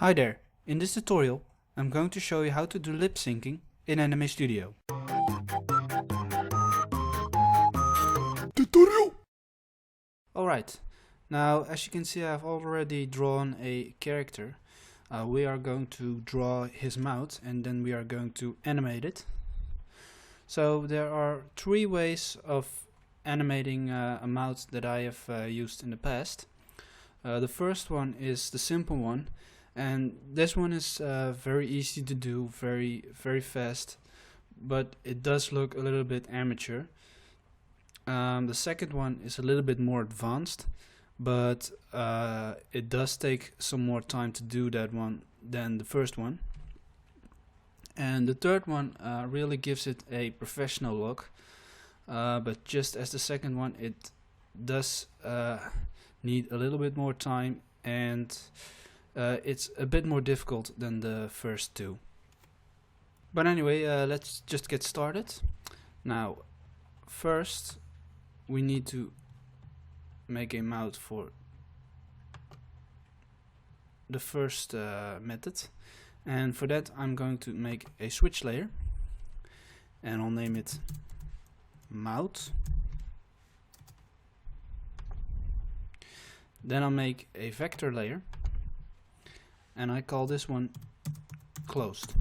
Hi there, in this tutorial I'm going to show you how to do lip syncing in Anime Studio. Tutorial! Alright, now as you can see I've already drawn a character. We are going to draw his mouth and then we are going to animate it. So there are three ways of animating a mouth that I have used in the past. The first one is the simple one, and this one is very easy to do, very fast, but it does look a little bit amateur. The second one is a little bit more advanced, but it does take some more time to do that one than the first one. And the third one really gives it a professional look, but just as the second one, it does need a little bit more time, and it's a bit more difficult than the first two. But anyway, let's just get started. Now, first we need to make a mouth for the first method, and for that I'm going to make a switch layer, and I'll name it mouth. Then I'll make a vector layer, and I call this one closed.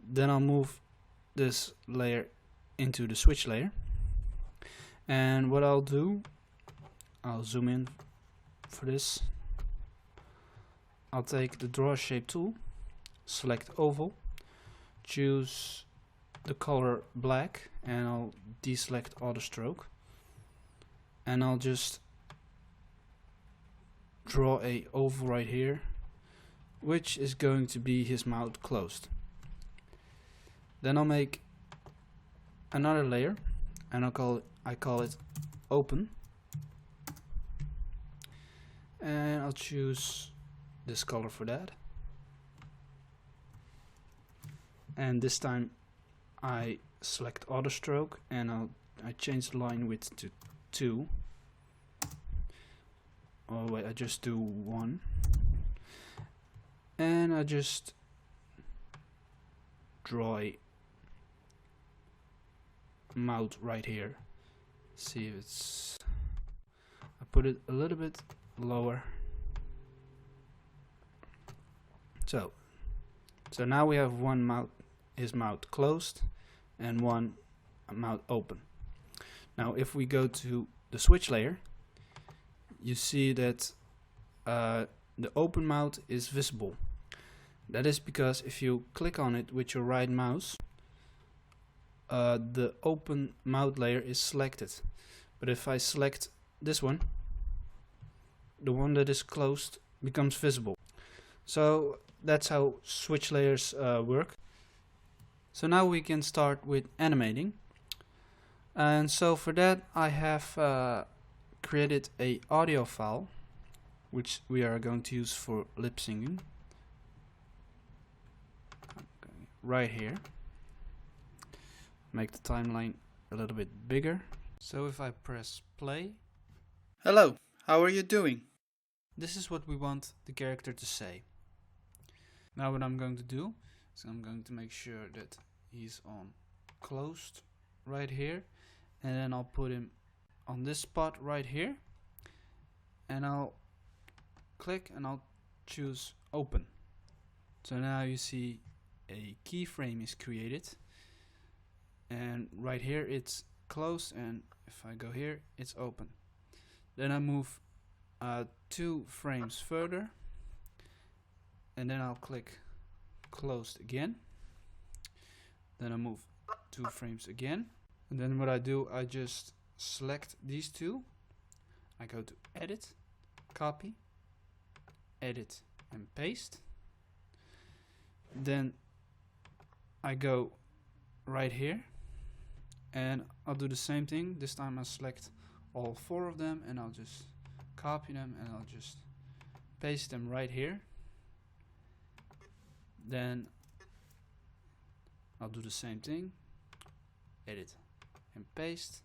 Then I'll move this layer into the switch layer, and what I'll do, I'll zoom in for this. I'll take the draw shape tool, select oval, choose the color black, and I'll deselect auto stroke, and I'll just draw a oval right here, which is going to be his mouth closed. Then I'll make another layer, and I call it open, and I'll choose this color for that, and this time I select auto stroke, and I change the line width to 2. Oh wait, I just do 1, and I just draw a mouth right here. See if it's, I put it a little bit lower. So now we have one mouth, his mouth closed, and one mouth open. Now if we go to the switch layer, you see that the open mouth is visible. That is because if you click on it with your right mouse, the open mouth layer is selected. But if I select this one, the one that is closed becomes visible. So that's how switch layers work. So now we can start with animating. And so for that I have created a audio file, which we are going to use for lip syncing. Okay, right here. Make the timeline a little bit bigger. So if I press play. Hello, how are you doing? This is what we want the character to say. Now what I'm going to do is I'm going to make sure that he's on closed right here, and then I'll put him on this spot right here, and I'll click and I'll choose open. So now you see a keyframe is created, and right here it's closed, and if I go here it's open. Then I move 2 frames further, and then I'll click closed again. Then I move 2 frames again, and then what I do, I just select these two, I go to edit, copy, edit and paste. Then I go right here and I'll do the same thing. This time I select all 4 of them, and I'll just copy them and I'll just paste them right here. Then I'll do the same thing, edit and paste,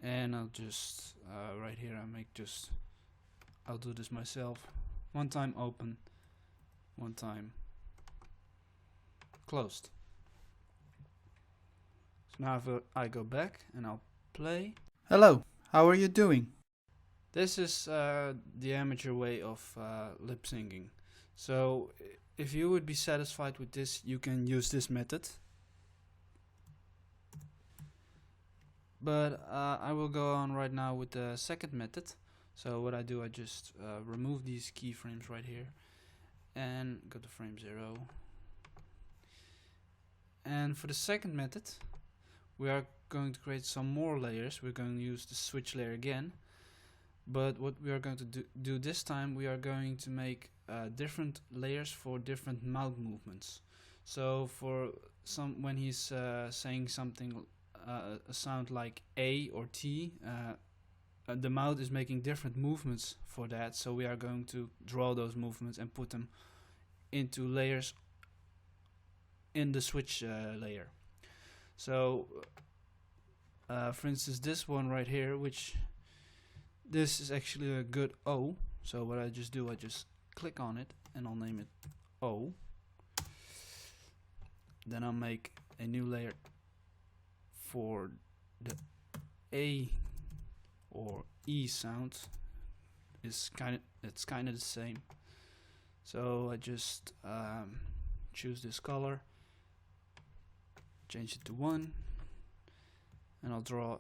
and I'll just right here I make just I'll do this myself. One time open, one time closed. So now if I go back and I'll play. Hello, how are you doing? This is the amateur way of lip syncing. So if you would be satisfied with this, you can use this method. But I will go on right now with the second method. So what I do, I just remove these keyframes right here and go to frame 0. And for the second method, we are going to create some more layers. We're going to use the switch layer again. But what we are going to do this time, we are going to make different layers for different mouth movements. So for when he's saying something, a sound like A or T, the mouth is making different movements for that. So we are going to draw those movements and put them into layers in the switch layer. So for instance, this one right here, this is actually a good O. So what I just do, I just click on it and I'll name it O. Then I'll make a new layer for the A or E sound. It's kind of the same. So I just choose this color, change it to 1, and I'll draw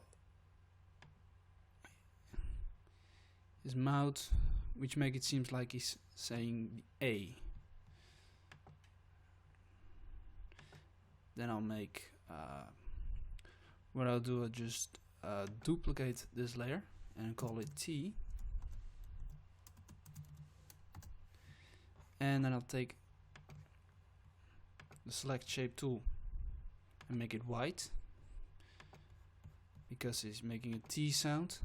his mouth, which make it seems like he's saying A. Then I'll make what I'll do, I'll just duplicate this layer and call it T, and then I'll take the select shape tool and make it white because he's making a T sound.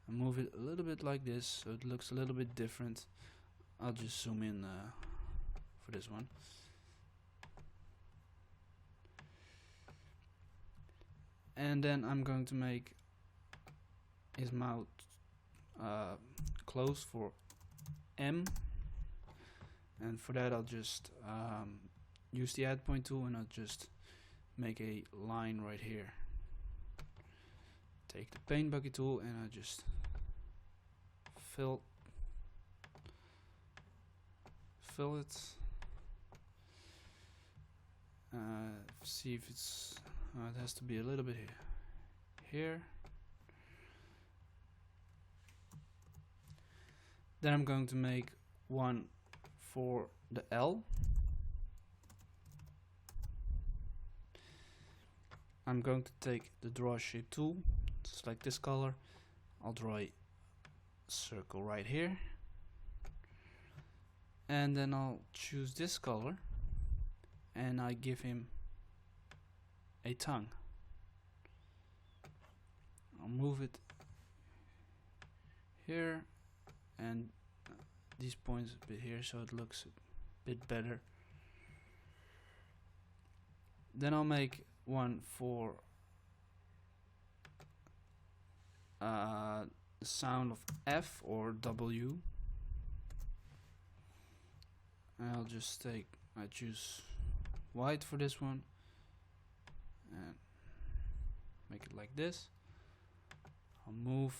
And move it a little bit like this so it looks a little bit different. I'll just zoom in for this one. And then I'm going to make his mouth closed for M, and for that I'll just use the add point tool and I'll just make a line right here. Take the paint bucket tool and I just fill it. See if it's it has to be a little bit here. Then I'm going to make one for the L. I'm going to take the draw shape tool, select this color, I'll draw a circle right here, and then I'll choose this color and I give him a tongue. I'll move it here and these points a bit here so it looks a bit better. Then I'll make one for the sound of F or W. I'll just I choose white for this one and make it like this. I'll move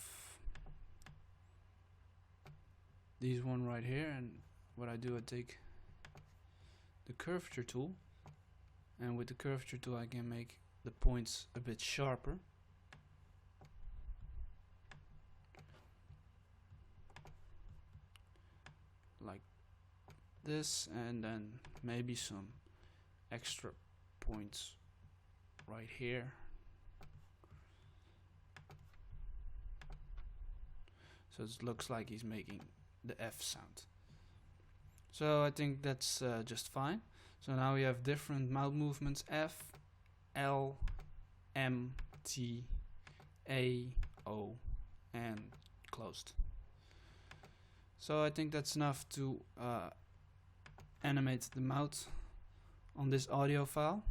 these one right here, and what I do, I take the curvature tool, and with the curvature tool I can make the points a bit sharper. Like this, and then maybe some extra points right here. So it looks like he's making the F sound. So I think that's just fine. So now we have different mouth movements: F, L, M, T, A, O, and closed. So I think that's enough to animate the mouth on this audio file.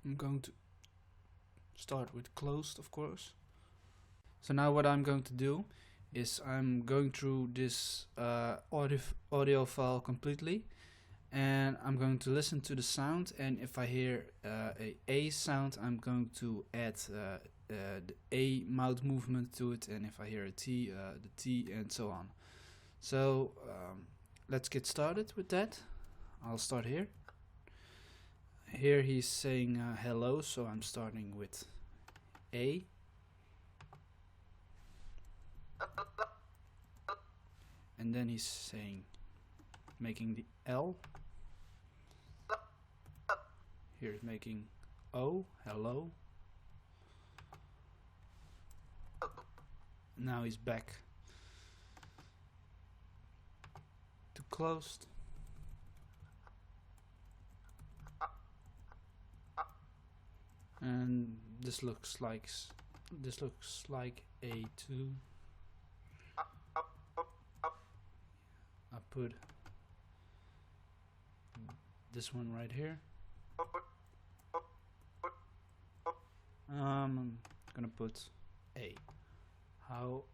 I'm going to start with closed, of course. So now what I'm going to do is I'm going through this audio file completely, and I'm going to listen to the sound, and if I hear a sound, I'm going to add the A mouth movement to it, and if I hear a T, the T, and so on. So let's get started with that. I'll start here. Here he's saying hello, so I'm starting with A. And then he's saying, making the L. Here's making O, hello. Now he's back to closed. And this looks like A2. I put this one right here. I'm gonna put A. How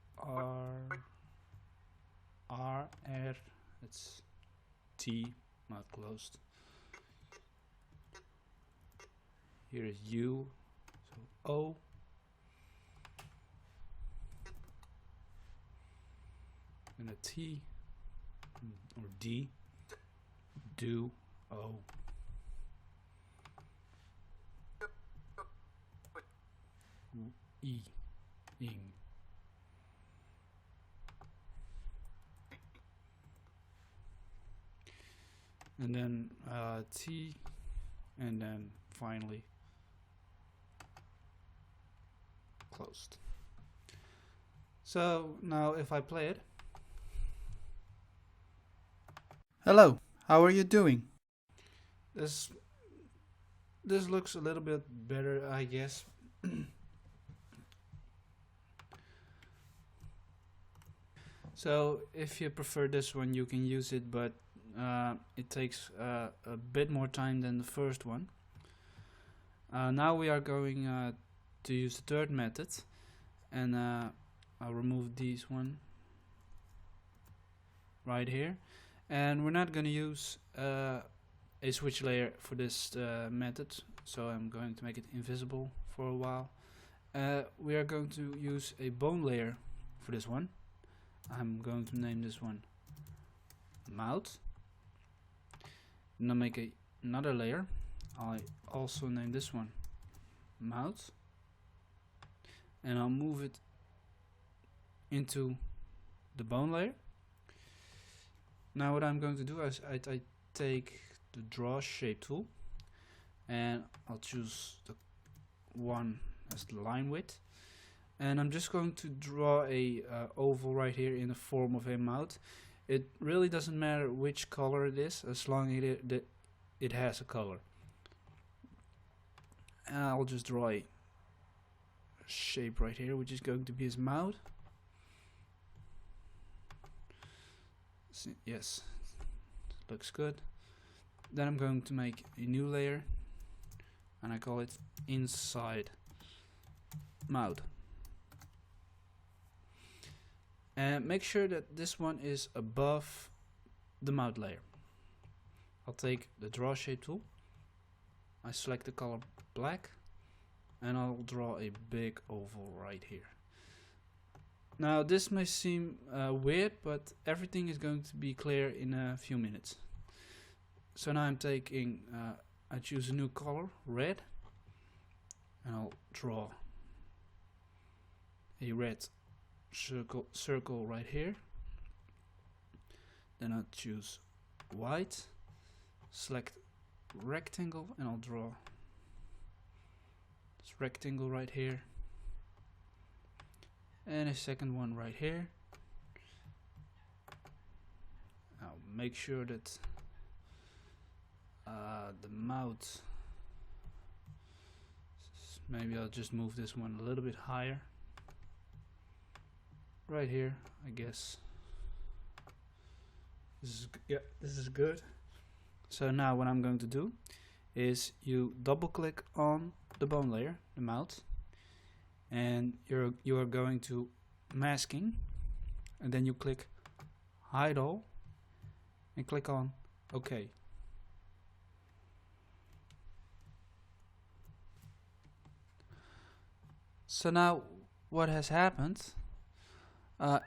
R, it's T, not closed. Here is U, so O. And a T or D, do, O. E, ing. And then T, and then finally closed. So now if I play it. Hello, how are you doing? This looks a little bit better, I guess. So if you prefer this one, you can use it, but it takes a bit more time than the first one. Now we are going to use the third method, and I'll remove this one right here. And we're not going to use a switch layer for this method, so I'm going to make it invisible for a while. We are going to use a bone layer for this one. I'm going to name this one mouth. And I'll make another layer. I also name this one mouth. And I'll move it into the bone layer. Now what I'm going to do is I take the draw shape tool, and I'll choose the one as the line width, and I'm just going to draw a oval right here in the form of a mouth. It really doesn't matter which color it is, as long as it has a color. And I'll just draw a shape right here, which is going to be his mouth. Yes, looks good. Then I'm going to make a new layer, and I call it inside mouth. And make sure that this one is above the mouth layer. I'll take the draw shape tool, I select the color black, and I'll draw a big oval right here. Now this may seem weird, but everything is going to be clear in a few minutes. So now I'm taking, I choose a new color, red, and I'll draw a red circle right here. Then I'll choose white, select rectangle, and I'll draw this rectangle right here. And a second one right here. I'll make sure that the mouth, maybe I'll just move this one a little bit higher. Right here, I guess. This is good. So now what I'm going to do is you double click on the bone layer, the mouth, and you are going to masking, and then you click hide all and click on OK. So now what has happened,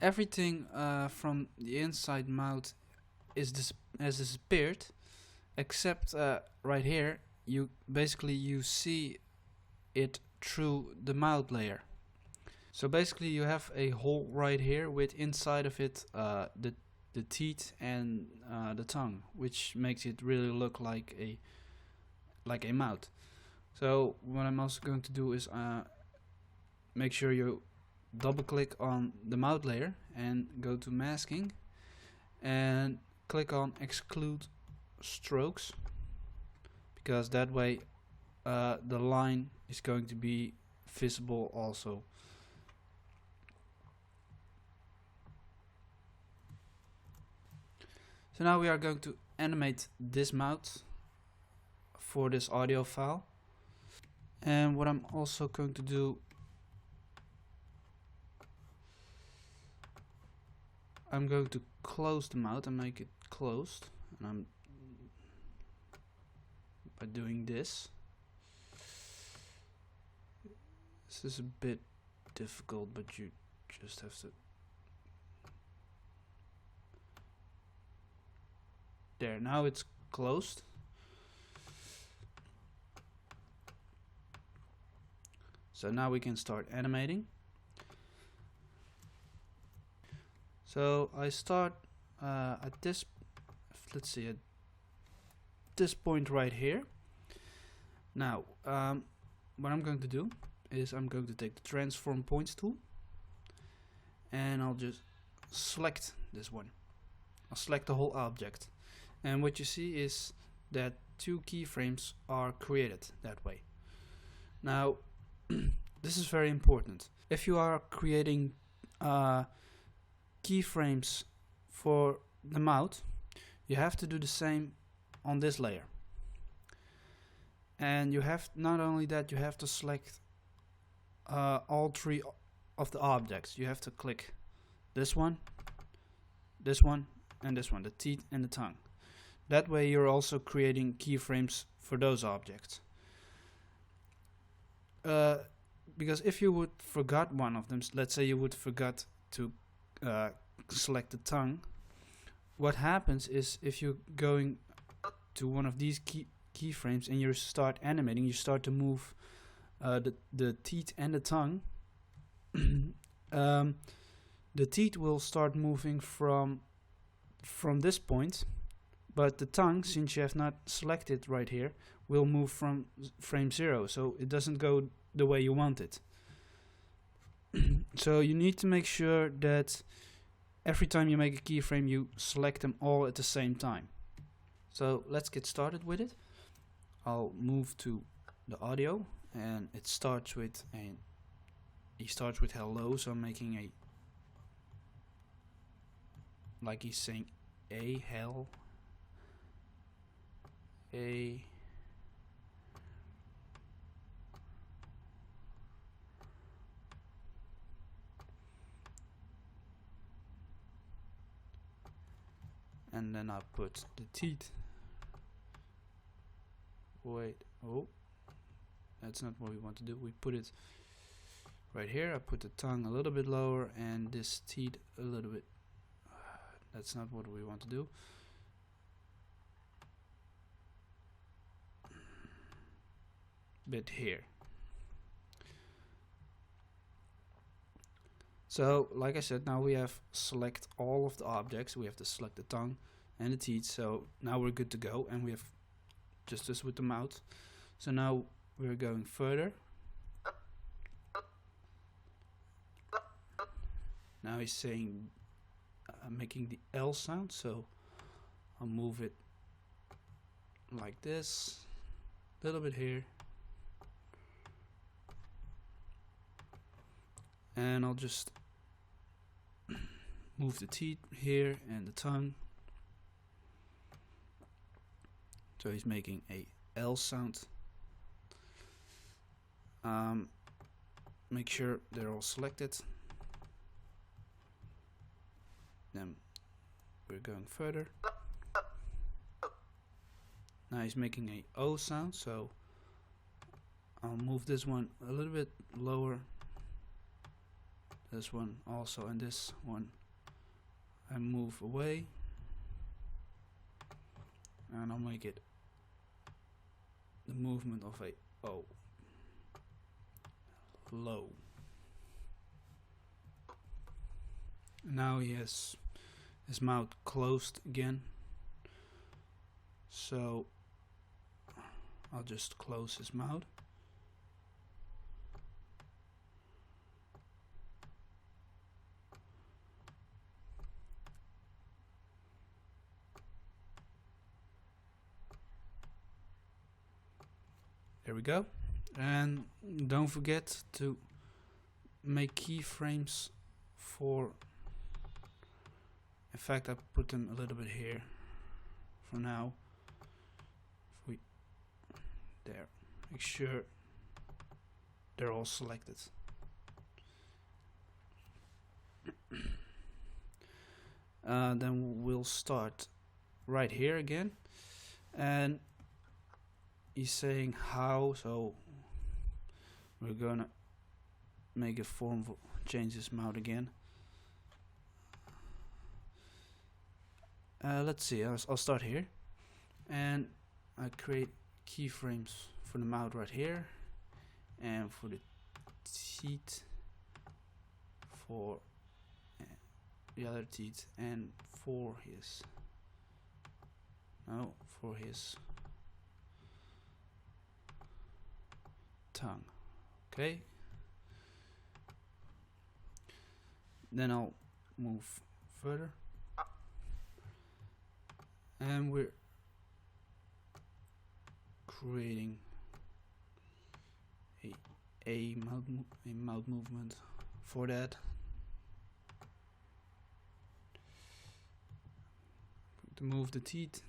everything from the inside mouth has disappeared, except right here you see it through the mouth layer. So basically you have a hole right here with inside of it the teeth and the tongue, which makes it really look like a mouth. So what I'm also going to do is make sure you double click on the mouth layer and go to masking and click on exclude strokes, because that way the line is going to be visible also. So now we are going to animate this mouth for this audio file, and what I'm also going to do, I'm going to close the mouth and make it closed, and I'm by doing this. This is a bit difficult, but you just have to. There, now it's closed. So now we can start animating. So I start at this, let's see, at this point right here. Now, what I'm going to do is I'm going to take the transform points tool, and I'll just select this one. I'll select the whole object, and what you see is that 2 keyframes are created that way. Now, this is very important. If you are creating keyframes for the mouth, you have to do the same on this layer. And you have, not only that, you have to select all 3 of the objects. You have to click this one, and this one, the teeth and the tongue. That way you're also creating keyframes for those objects. Because if you would forgot one of them, let's say you would forgot to select the tongue, what happens is if you're going to one of these keyframes and you start animating, you start to move the teeth and the tongue. The teeth will start moving from this point, but the tongue, since you have not selected right here, will move from frame 0, so it doesn't go the way you want it. So you need to make sure that every time you make a keyframe you select them all at the same time. So let's get started with it. I'll move to the audio, and it starts with hello, so I'm making a, like he's saying a hell, a, and then I put the teeth. Wait, oh, that's not what we want to do. We put it right here. I put the tongue a little bit lower and this teeth a little bit. That's not what we want to do. Bit here. So, like I said, now we have select all of the objects. We have to select the tongue and the teeth. So now we're good to go, and we have just as with the mouth. So now we're going further. Now he's saying, making the L sound, so I'll move it like this, a little bit here, and I'll just move the teeth here and the tongue. So he's making a L sound. make sure they're all selected. Then we're going further. Now he's making a O sound, so I'll move this one a little bit lower. This one also, and this one I move away, and I'll make it the movement of a O. Low. Now he has his mouth closed again, so I'll just close his mouth. There we go. And don't forget to make keyframes for, in fact I put them a little bit here for now. If we, there, make sure they're all selected. Then we'll start right here again, and he's saying how, so we're gonna make a form for change his mouth again. Let's see, I'll start here, and I create keyframes for the mouth right here, and for the teeth, for the other teeth, and for his tongue. Okay, then I'll move further, and we're creating a mouth movement for that. To move the teeth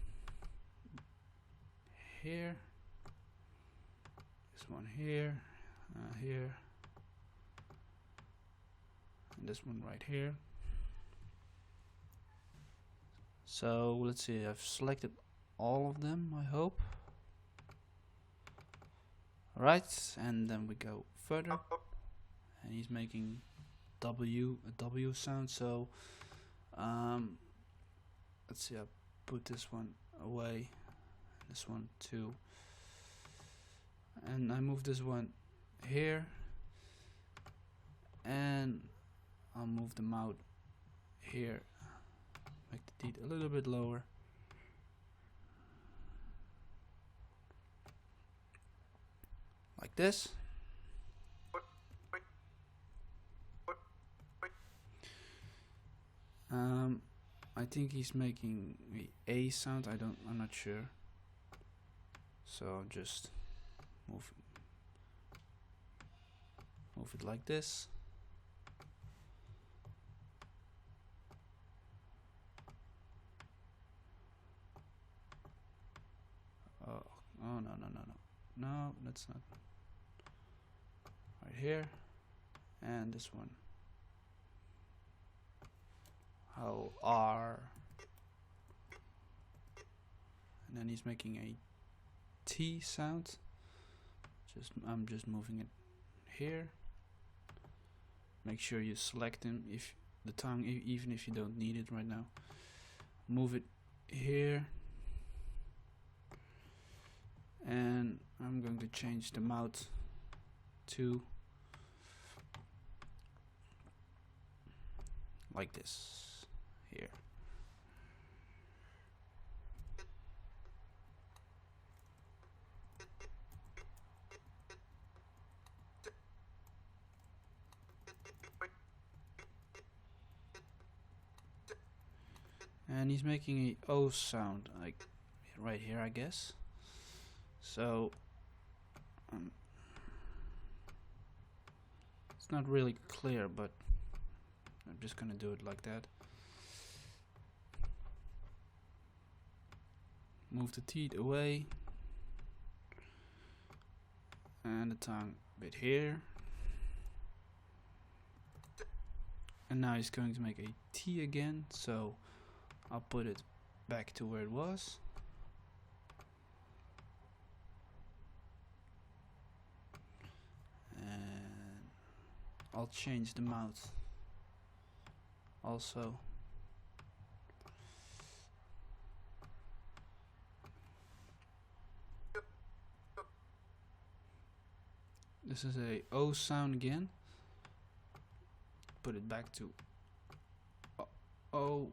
here, this one here, here, and this one right here. So let's see, I've selected all of them, I hope. Alright, and then we go further, and he's making a W sound, so let's see, I'll put this one away, this one too, and I move this one here, and I'll move the mouth here, make the teeth a little bit lower, like this. I think he's making the A sound. I'm not sure. So I'll just move it like this. Oh no, that's not. Right here, and this one. How R, and then he's making a T sound. I'm just moving it here. Make sure you select him, if the tongue, even if you don't need it right now. Move it here, and I'm going to change the mouth to like this here. And he's making a O sound, like right here, I guess. So it's not really clear, but I'm just gonna do it like that. Move the teeth away, and the tongue a bit here, and now he's going to make a T again, so I'll put it back to where it was. And I'll change the mouth also. This is a O sound again. Put it back to O.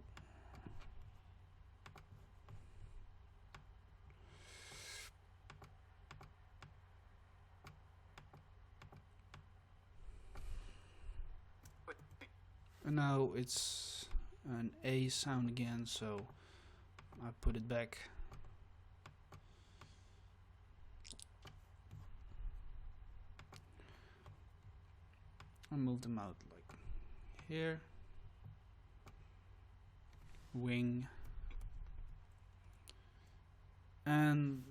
And now it's an A sound again, so I put it back. I move them out like here. Wing. And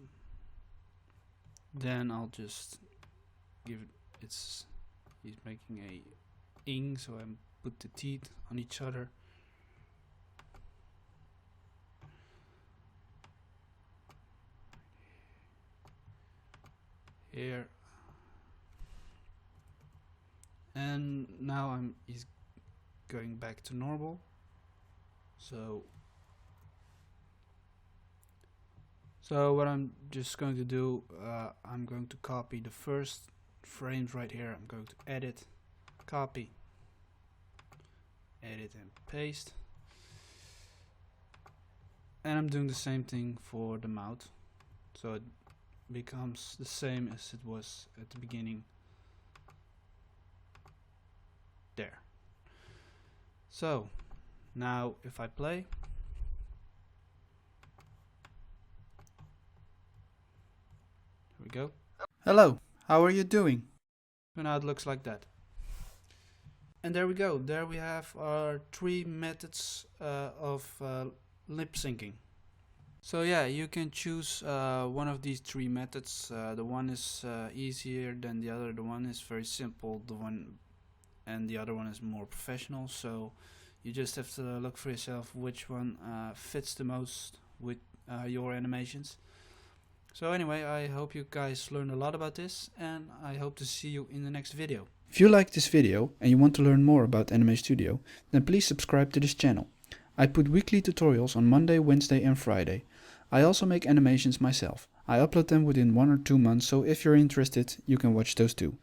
then I'll just give it, he's making a ing, so I put the teeth on each other. Here. And now he's going back to normal. So what I'm just going to do, I'm going to copy the first frames right here. I'm going to edit, copy, edit and paste. And I'm doing the same thing for the mouth, so it becomes the same as it was at the beginning. There. So now if I play, here we go. Hello, how are you doing? So now it looks like that. And there we go. There we have our 3 methods of lip syncing. So yeah, you can choose one of these 3 methods. The one is easier than the other. The one is very simple. And the other one is more professional, so you just have to look for yourself which one fits the most with your animations. So anyway, I hope you guys learned a lot about this, and I hope to see you in the next video. If you liked this video and you want to learn more about Anime Studio, then please subscribe to this channel. I put weekly tutorials on Monday, Wednesday and Friday. I also make animations myself. I upload them within 1 or 2 months, so if you're interested, you can watch those too.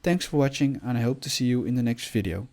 Thanks for watching, and I hope to see you in the next video.